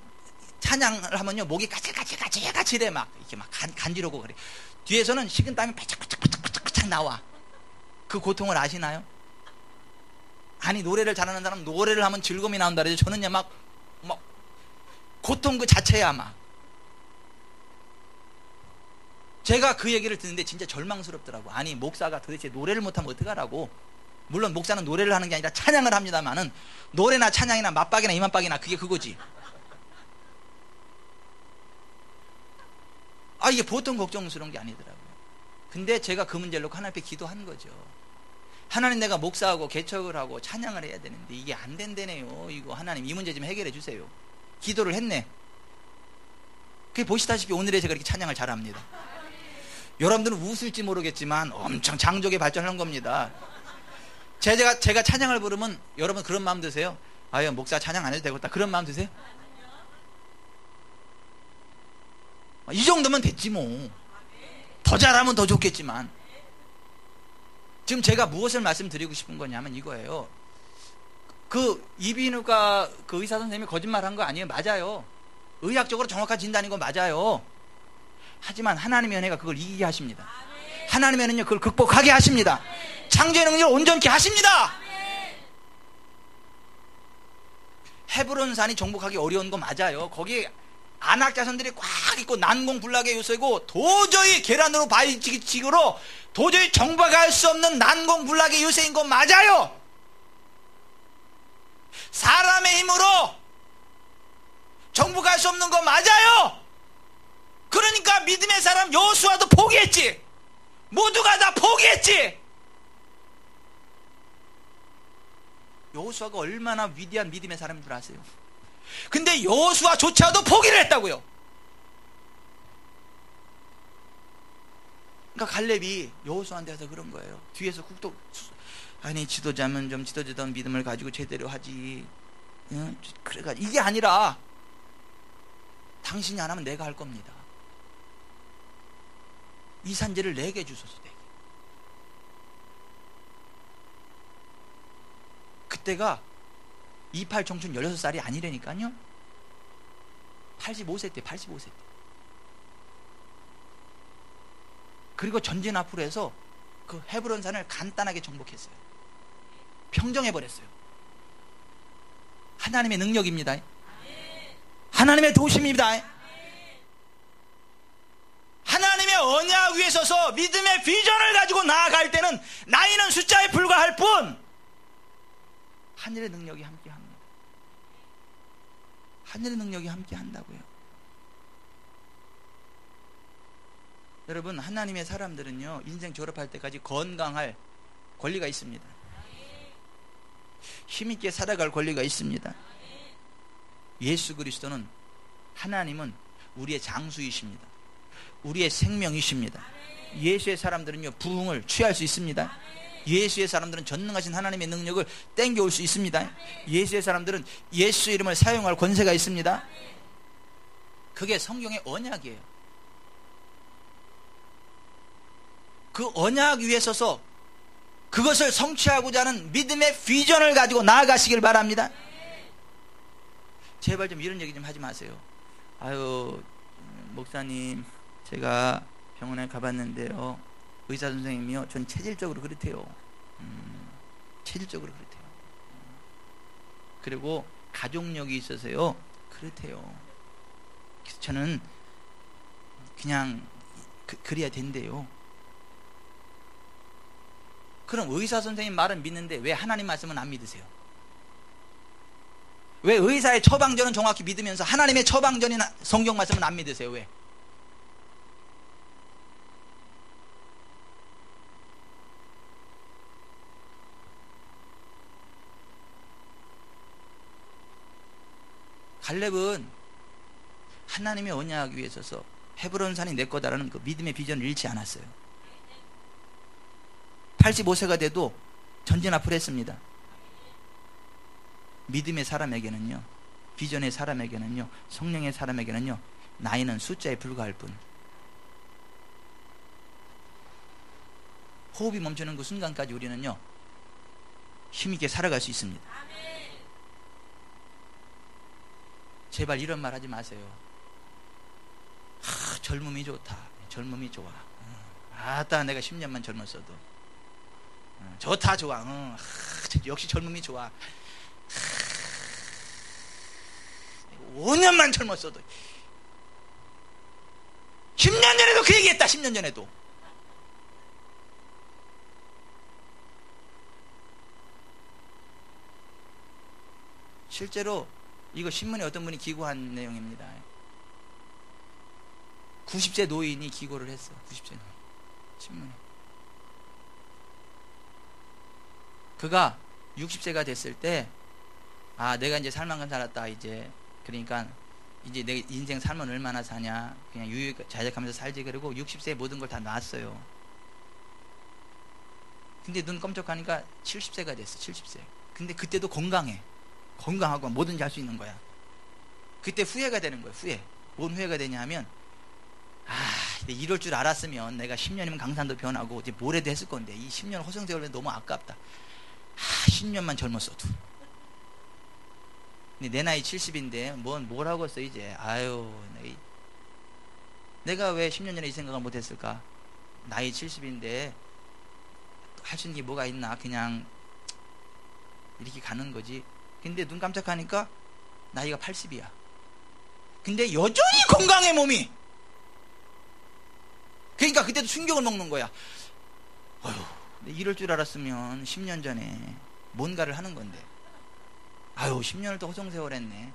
찬양을 하면요, 목이 까칠까칠해. 막 이렇게 막 간지러고 그래. 뒤에서는 식은땀이 바짝바짝 나와. 그 고통을 아시나요? 아니, 노래를 잘하는 사람 노래를 하면 즐거움이 나온다 그러죠. 저는요 막 고통 그 자체야. 막 제가 그 얘기를 듣는데 진짜 절망스럽더라고. 아니, 목사가 도대체 노래를 못하면 어떡하라고. 물론 목사는 노래를 하는 게 아니라 찬양을 합니다만은, 노래나 찬양이나 맞박이나 이만박이나 그게 그거지. 이게 보통 걱정스러운 게 아니더라고요. 근데 제가 그 문제를 놓고 하나님 앞에 기도한 거죠. 하나님, 내가 목사하고 개척을 하고 찬양을 해야 되는데 이게 안 된다네요. 이거 하나님 이 문제 좀 해결해 주세요. 기도를 했네. 그게 보시다시피 오늘의 제가 이렇게 찬양을 잘합니다. 여러분들은 웃을지 모르겠지만 엄청 장족의 발전하는 겁니다. 제가 찬양을 부르면 여러분 그런 마음 드세요? 아유, 목사 찬양 안 해도 되겠다, 그런 마음 드세요? 이 정도면 됐지 뭐. 더 잘하면 더 좋겠지만. 지금 제가 무엇을 말씀드리고 싶은 거냐면 이거예요. 그 이비인후과 그 의사 선생님이 거짓말한 거 아니에요. 맞아요. 의학적으로 정확한 진단인 거 맞아요. 하지만 하나님의 은혜가 그걸 이기게 하십니다. 하나님의 은혜는 그걸 극복하게 하십니다. 창조의 능력을 온전케 하십니다. 헤브론 산이 정복하기 어려운 거 맞아요. 거기 안악 자손들이 꽉 있고 난공불락의 요새고 도저히 계란으로 바위치기로 도저히 정복할 수 없는 난공불락의 요새인 거 맞아요. 사람의 힘으로 정복할 수 없는 거 맞아요. 그러니까 믿음의 사람 여호수아도 포기했지. 모두가 다 포기했지. 여호수아가 얼마나 위대한 믿음의 사람인 줄 아세요? 근데 여호수아조차도 포기를 했다고요. 그러니까 갈렙이 여호수아한테 해서 그런 거예요. 뒤에서 국도 아니 지도자면 좀 지도자던 믿음을 가지고 제대로 하지. 그래가 이게 아니라 당신이 안 하면 내가 할 겁니다. 이 산지를 내게 주소서. 내게. 그때가 28 청춘 16살이 아니라니까요. 85세 때 85세 때. 그리고 전진 앞으로 해서 그 헤브론 산을 간단하게 정복했어요. 평정해버렸어요. 하나님의 능력입니다. 하나님의 도심입니다. 하나님의 언약 위에 서서 믿음의 비전을 가지고 나아갈 때는 나이는 숫자에 불과할 뿐 하늘의 능력이 함께합니다. 하늘의 능력이 함께한다고요. 여러분, 하나님의 사람들은요 인생 졸업할 때까지 건강할 권리가 있습니다. 힘있게 살아갈 권리가 있습니다. 예수 그리스도는, 하나님은 우리의 장수이십니다. 우리의 생명이십니다. 예수의 사람들은요 부흥을 취할 수 있습니다. 예수의 사람들은 전능하신 하나님의 능력을 땡겨올 수 있습니다. 예수의 사람들은 예수 이름을 사용할 권세가 있습니다. 그게 성경의 언약이에요. 그 언약 위에 서서 그것을 성취하고자 하는 믿음의 비전을 가지고 나아가시길 바랍니다. 제발 좀 이런 얘기 좀 하지 마세요. 아유 목사님, 제가 병원에 가봤는데요 의사 선생님이요 전 체질적으로 그렇대요. 체질적으로 그렇대요. 그리고 가족력이 있어서요 그렇대요. 그래서 저는 그냥 그래야 된대요. 그럼 의사 선생님 말은 믿는데 왜 하나님 말씀은 안 믿으세요? 왜 의사의 처방전은 정확히 믿으면서 하나님의 처방전이나 성경 말씀은 안 믿으세요? 왜? 갈렙은 하나님의 언약 위에 서서 헤브론 산이 내 거다라는 그 믿음의 비전을 잃지 않았어요. 85세가 돼도 전진 앞으로 했습니다. 믿음의 사람에게는요, 비전의 사람에게는요, 성령의 사람에게는요 나이는 숫자에 불과할 뿐, 호흡이 멈추는 그 순간까지 우리는요 힘있게 살아갈 수 있습니다. 제발 이런 말 하지 마세요. 젊음이 좋다. 젊음이 좋아. 아따 내가 10년만 젊었어도 좋다 좋아. 역시 젊음이 좋아. 5년만 젊었어도. 10년 전에도 그 얘기했다. 10년 전에도. 실제로 이거 신문에 어떤 분이 기고한 내용입니다. 90세 노인이 기고를 했어. 90세 노인. 신문에. 그가 60세가 됐을 때, 아, 내가 이제 살 만큼 살았다, 이제. 그러니까, 이제 내 인생 살면 얼마나 사냐. 그냥 자작하면서 살지. 그리고 60세에 모든 걸 다 놨어요. 근데 눈 깜짝하니까 70세가 됐어. 70세. 근데 그때도 건강해. 건강하고 뭐든지 할 수 있는 거야. 그때 후회가 되는 거예요. 후회. 뭔 후회가 되냐 하면, 이럴 줄 알았으면 내가 10년이면 강산도 변하고 이제 뭐래도 했을 건데 이 10년 허송세월은 너무 아깝다. 10년만 젊었어도. 근데 내 나이 70인데 뭘 하고 있어 이제. 아유, 내가 왜 10년 전에 이 생각을 못했을까? 나이 70인데 할 수 있는 게 뭐가 있나? 그냥 이렇게 가는 거지. 근데 눈 깜짝하니까 나이가 80이야. 근데 여전히 건강해, 몸이. 그러니까 그때도 충격을 먹는 거야. 어휴, 이럴 줄 알았으면 10년 전에 뭔가를 하는 건데. 아유, 10년을 또 허송세월 했네.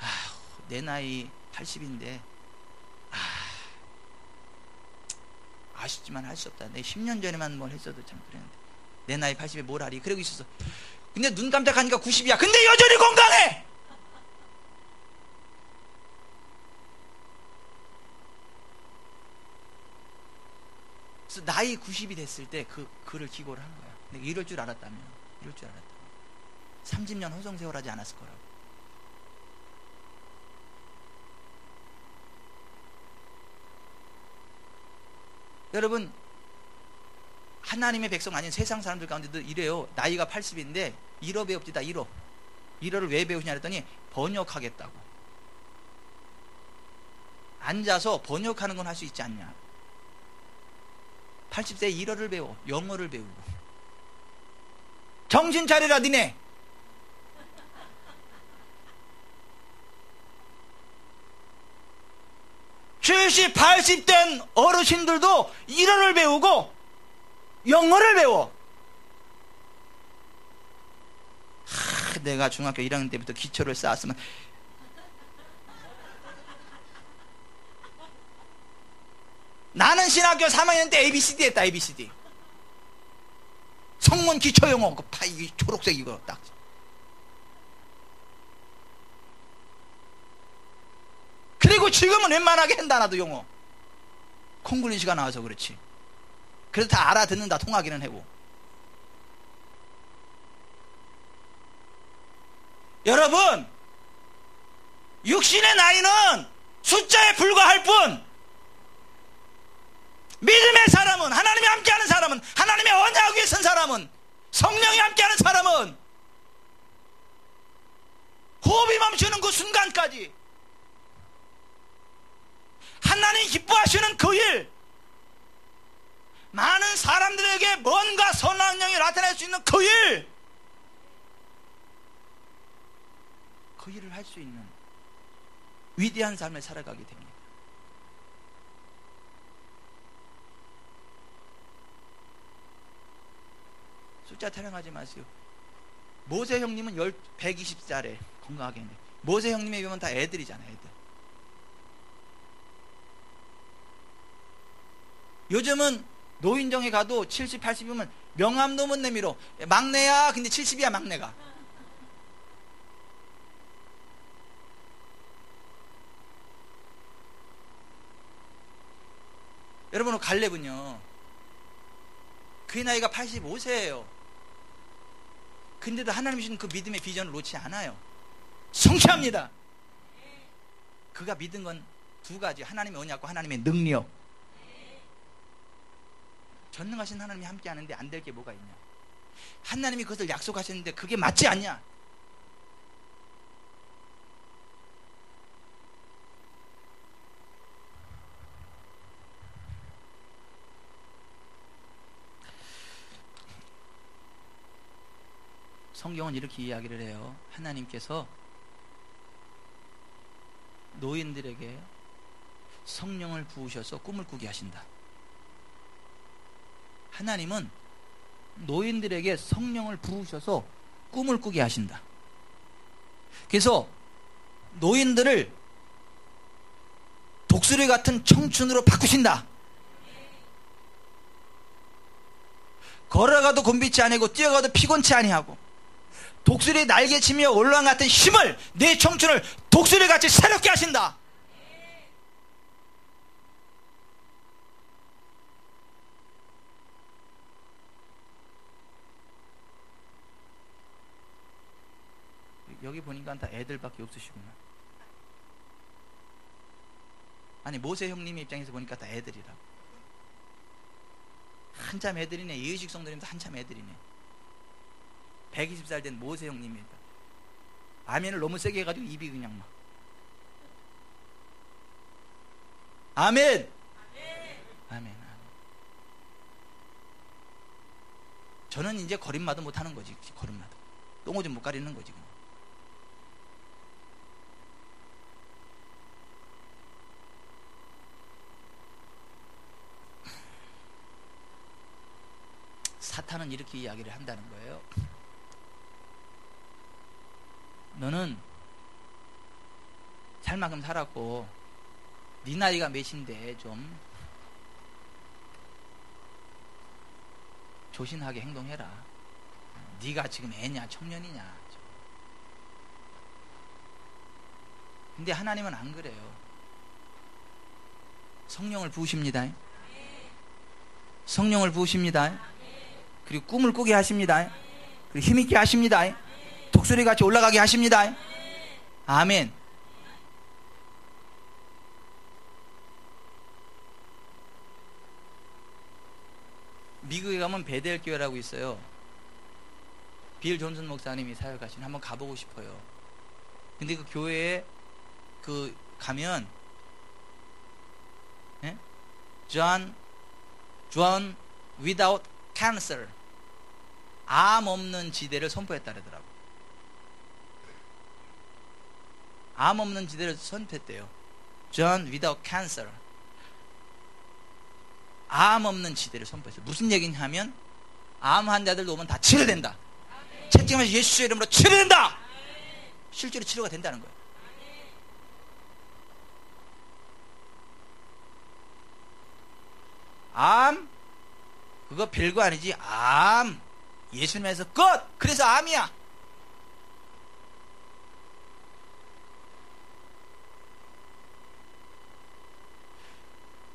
아휴, 내 나이 80인데 아쉽지만 할 수 없다. 내 10년 전에만 뭘 했어도 참 그랬는데 내 나이 80에 뭘 하리. 그러고 있었어. 근데 눈 깜짝하니까 90이야. 근데 여전히 건강해. 그래서 나이 90이 됐을 때 그 글을 기고를 한 거야. 내가 이럴 줄 알았다면 30년 허송세월 하지 않았을 거라고. 여러분, 하나님의 백성 아닌 세상 사람들 가운데도 이래요. 나이가 80인데 일어 배웁시다. 일어를 왜 배우시냐 했더니 번역하겠다고. 앉아서 번역하는 건 할 수 있지 않냐. 80세에 일어를 배워. 영어를 배우고. 정신 차려라 니네. (70, 80) 된 어르신들도 일어를 배우고 영어를 배워. 내가 중학교 1학년 때부터 기초를 쌓았으면. 나는 신학교 3학년 때 ABCD 했다. ABCD 성문 기초 영어 그 파이 초록색 이거 딱. 그리고 지금은 웬만하게 한다. 나도 영어 콩글리시가 나와서 그렇지. 그래서 다 알아듣는다. 통하기는 하고. 여러분, 육신의 나이는 숫자에 불과할 뿐 믿음의 사람은, 하나님이 함께하는 사람은, 하나님의 언약 위에 선 사람은, 성령이 함께하는 사람은 호흡이 멈추는 그 순간까지 하나님 기뻐하시는 그 일, 많은 사람들에게 뭔가 선한 영이 나타낼 수 있는 그 일, 그 일을 할 수 있는 위대한 삶을 살아가게 됩니다. 숫자 타령하지 마세요. 모세 형님은 120살에 건강하게 했는데 모세 형님에 보면 다 애들이잖아요. 애들. 요즘은 노인정에 가도 70, 80이면 명함도 못 내밀어. 막내야. 근데 70이야 막내가. 여러분, 갈렙은요 그 나이가 85세예요 근데도 하나님이 주신 그 믿음의 비전을 놓지 않아요. 성취합니다. 그가 믿은 건 두 가지. 하나님의 언약과 하나님의 능력. 전능하신 하나님이 함께 하는데 안 될 게 뭐가 있냐. 하나님이 그것을 약속하셨는데 그게 맞지 않냐. 성경은 이렇게 이야기를 해요. 하나님께서 노인들에게 성령을 부으셔서 꿈을 꾸게 하신다. 하나님은 노인들에게 성령을 부으셔서 꿈을 꾸게 하신다. 그래서 노인들을 독수리 같은 청춘으로 바꾸신다. 걸어가도 곤비치 아니고 뛰어가도 피곤치 아니하고 독수리 날개치며 올라간 같은 힘을, 내 청춘을 독수리같이 새롭게 하신다. 여기 보니까 다 애들밖에 없으시구나. 아니 모세 형님의 입장에서 보니까 다 애들이라고. 한참 애들이네. 예의식 성도님도 한참 애들이네. 120살 된 모세 형님이다. 아멘을 너무 세게 해가지고 입이 그냥 막. 아멘. 아멘. 저는 이제 걸음마도 못하는 거지. 걸음마도 똥오줌 못 가리는 거지. 사탄은 이렇게 이야기를 한다는 거예요. 너는 살 만큼 살았고 네 나이가 몇인데 좀 조신하게 행동해라. 네가 지금 애냐 청년이냐. 근데 하나님은 안 그래요. 성령을 부으십니다. 성령을 부으십니다. 그리고 꿈을 꾸게 하십니다. 그리고 힘있게 하십니다. 독수리 같이 올라가게 하십니다. 아멘. 미국에 가면 베델 교회라고 있어요. 빌 존슨 목사님이 사역하신, 한번 가보고 싶어요. 근데 그 교회에 가면 John without cancer, 암 없는 지대를 선포했다 그러더라고. 암 없는 지대를 선포했대요. John without cancer, 암 없는 지대를 선포했어요. 무슨 얘기냐면 암 환자들도 오면 다 치료된다. 채팅하면서 예수의 이름으로 치료된다. 실제로 치료가 된다는 거예요. 암 그거 별거 아니지. 암 예수님에서 끝. 그래서 암이야.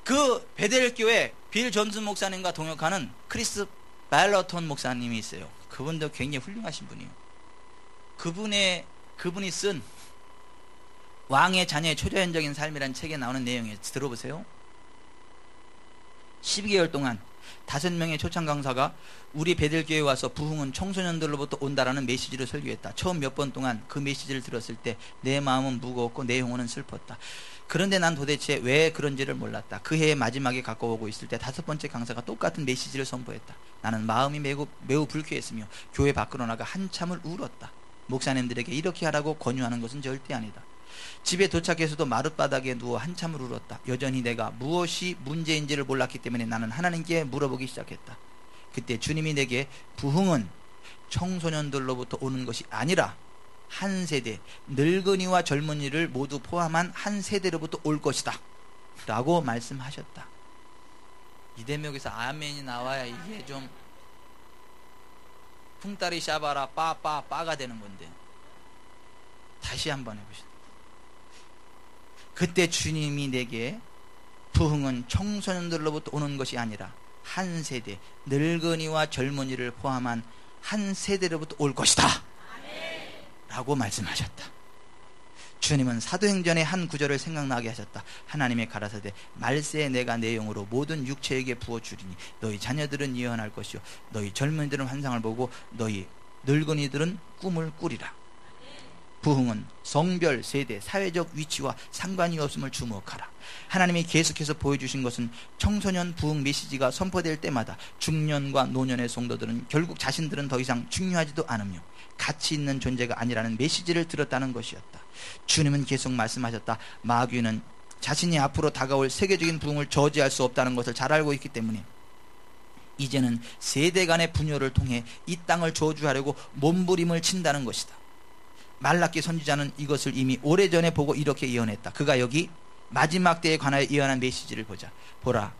그 베델 교회 빌 존슨 목사님과 동역하는 크리스 발러톤 목사님이 있어요. 그분도 굉장히 훌륭하신 분이에요. 그분이 쓴 왕의 자녀의 초자연적인 삶이라는 책에 나오는 내용이에요. 들어보세요. 12개월 동안 5명의 초청 강사가 우리 베델교회에 와서 부흥은 청소년들로부터 온다라는 메시지를 설교했다. 처음 몇 번 동안 그 메시지를 들었을 때 내 마음은 무거웠고 내 영혼은 슬펐다. 그런데 난 도대체 왜 그런지를 몰랐다. 그 해의 마지막에 가까워오고 있을 때 5번째 강사가 똑같은 메시지를 선포했다. 나는 마음이 매우 불쾌했으며 교회 밖으로 나가 한참을 울었다. 목사님들에게 이렇게 하라고 권유하는 것은 절대 아니다. 집에 도착해서도 마룻바닥에 누워 한참을 울었다. 여전히 내가 무엇이 문제인지를 몰랐기 때문에 나는 하나님께 물어보기 시작했다. 그때 주님이 내게 부흥은 청소년들로부터 오는 것이 아니라 한 세대, 늙은이와 젊은이를 모두 포함한 한 세대로부터 올 것이다 라고 말씀하셨다. 이 대목에서 아멘이 나와야 이게 좀 풍따리 샤바라 빠가 되는 건데, 다시 한번 해보시다. 그때 주님이 내게 부흥은 청소년들로부터 오는 것이 아니라 한 세대, 늙은이와 젊은이를 포함한 한 세대로부터 올 것이다 라고 말씀하셨다. 주님은 사도행전의 한 구절을 생각나게 하셨다. 하나님의 가라사대 말세에 내가 내 영으로 모든 육체에게 부어주리니 너희 자녀들은 예언할 것이요 너희 젊은이들은 환상을 보고 너희 늙은이들은 꿈을 꾸리라. 부흥은 성별, 세대, 사회적 위치와 상관이 없음을 주목하라. 하나님이 계속해서 보여주신 것은 청소년 부흥 메시지가 선포될 때마다 중년과 노년의 성도들은 결국 자신들은 더 이상 중요하지도 않으며 가치 있는 존재가 아니라는 메시지를 들었다는 것이었다. 주님은 계속 말씀하셨다. 마귀는 자신이 앞으로 다가올 세계적인 부흥을 저지할 수 없다는 것을 잘 알고 있기 때문에 이제는 세대 간의 분열을 통해 이 땅을 저주하려고 몸부림을 친다는 것이다. 말라기 선지자는 이것을 이미 오래전에 보고 이렇게 예언했다. 그가 여기 마지막 때에 관하여 예언한 메시지를 보자. 보라,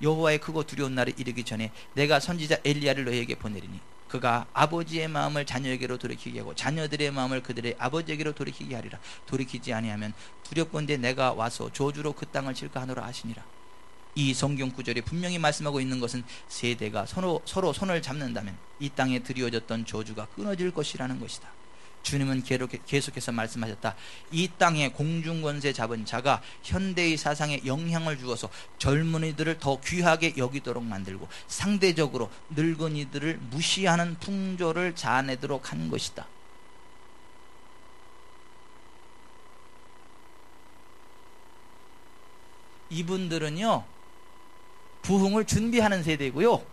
여호와의 크고 두려운 날이 이르기 전에 내가 선지자 엘리야를 너희에게 보내리니 그가 아버지의 마음을 자녀에게로 돌이키게 하고 자녀들의 마음을 그들의 아버지에게로 돌이키게 하리라. 돌이키지 아니하면 두렵건대 내가 와서 저주로 그 땅을 칠까 하노라 하시니라. 이 성경 구절이 분명히 말씀하고 있는 것은 세대가 서로 손을 잡는다면 이 땅에 드리워졌던 저주가 끊어질 것이라는 것이다. 주님은 계속해서 말씀하셨다. 이 땅에 공중권세 잡은 자가 현대의 사상에 영향을 주어서 젊은이들을 더 귀하게 여기도록 만들고 상대적으로 늙은이들을 무시하는 풍조를 자아내도록 한 것이다. 이분들은요 부흥을 준비하는 세대고요,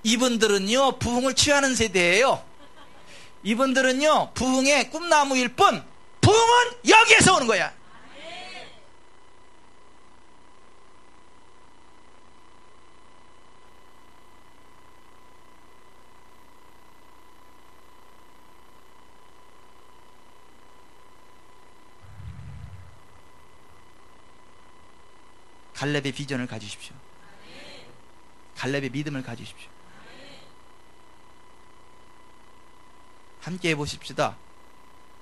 이분들은요 부흥을 취하는 세대예요. 이분들은요 부흥의 꿈나무일 뿐 부흥은 여기에서 오는 거야. 갈렙의 비전을 가지십시오. 갈렙의 믿음을 가지십시오. 함께 해보십시다.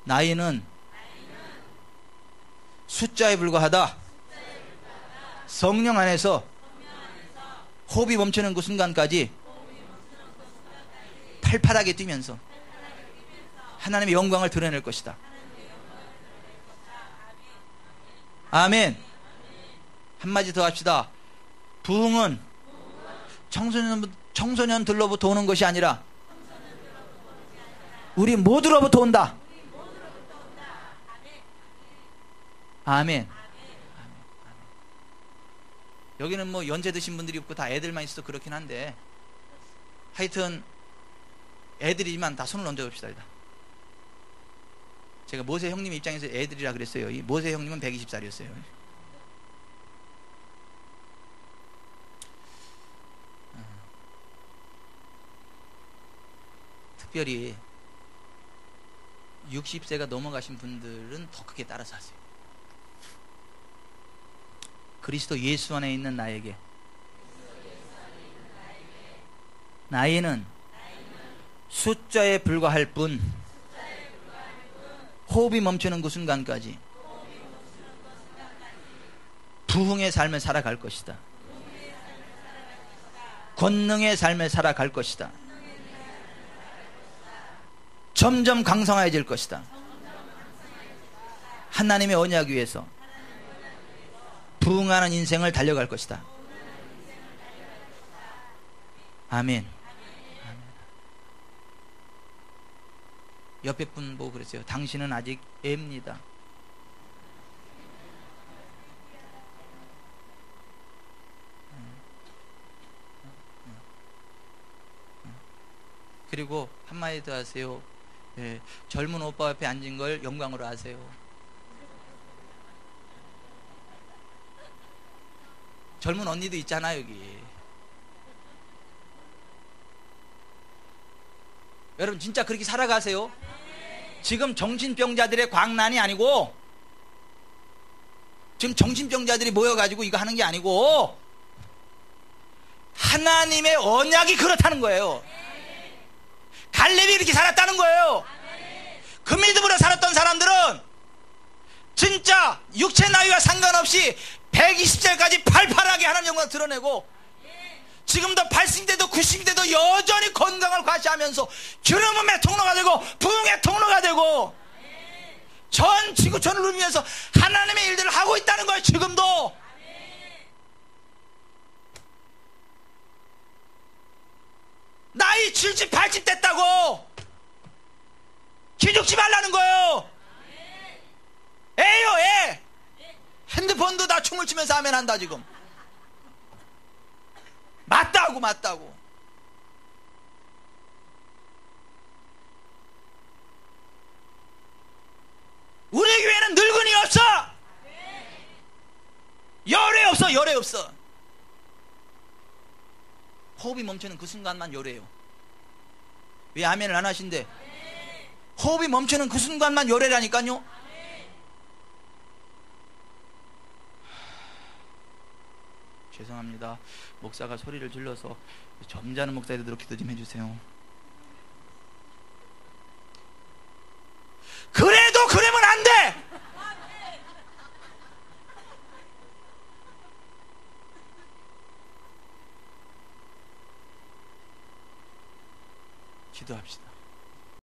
나이는 숫자에 불과하다. 성령 안에서 호흡이 멈추는 그 순간까지 팔팔하게 뛰면서 하나님의 영광을 드러낼 것이다. 아멘. 한마디 더 합시다. 부흥은 청소년들로부터 오는 것이 아니라 우리 모두로부터 온다. 아멘. 여기는 뭐 연세 드신 분들이 없고 다 애들만 있어서 그렇긴 한데, 하여튼 애들이지만 다 손을 얹어 봅시다. 제가 모세 형님 입장에서 애들이라 그랬어요. 이 모세 형님은 120살이었어요. 특별히 60세가 넘어가신 분들은 더 크게 따라서 하세요. 그리스도 예수 안에 있는 나에게 나이는 숫자에 불과할 뿐 호흡이 멈추는 그 순간까지 부흥의 삶을 살아갈 것이다. 권능의 삶을 살아갈 것이다. 점점 강성해질 것이다. 하나님의 언약 위에서 부흥하는 인생을 달려갈 것이다. 아멘. 옆에 분 보고 그랬어요. 당신은 아직 애입니다. 그리고 한마디 더 하세요. 네, 젊은 오빠 옆에 앉은 걸 영광으로 하세요. 젊은 언니도 있잖아 여기. 여러분 진짜 그렇게 살아가세요. 지금 정신병자들의 광란이 아니고, 지금 정신병자들이 모여가지고 이거 하는 게 아니고 하나님의 언약이 그렇다는 거예요. 갈렙이 이렇게 살았다는 거예요. 그 믿음으로 살았던 사람들은 진짜 육체 나이와 상관없이 120세까지 팔팔하게 하나님 영광을 드러내고, 지금도 80대도 90대도 여전히 건강을 과시하면서 주름의 통로가 되고 부흥의 통로가 되고 전 지구촌을 누리면서 하나님의 일들을 하고 있다는 거예요. 지금도. 나이 70, 80 됐다고 기죽지 말라는 거예요. 애요, 애. 핸드폰도 다 춤을 추면서 하면 한다 지금. 맞다고, 맞다고. 우리 교회는 늙은이 없어. 열애 없어, 열애 없어. 호흡이 멈추는 그 순간만 열애요. 왜 아멘을 안 하신대? 호흡이 멈추는 그 순간만 열애라니까요. 죄송합니다. 목사가 소리를 질러서 점잖은 목사들도 기도 좀 해주세요. 그래도 그러면 안 돼. 기도합시다.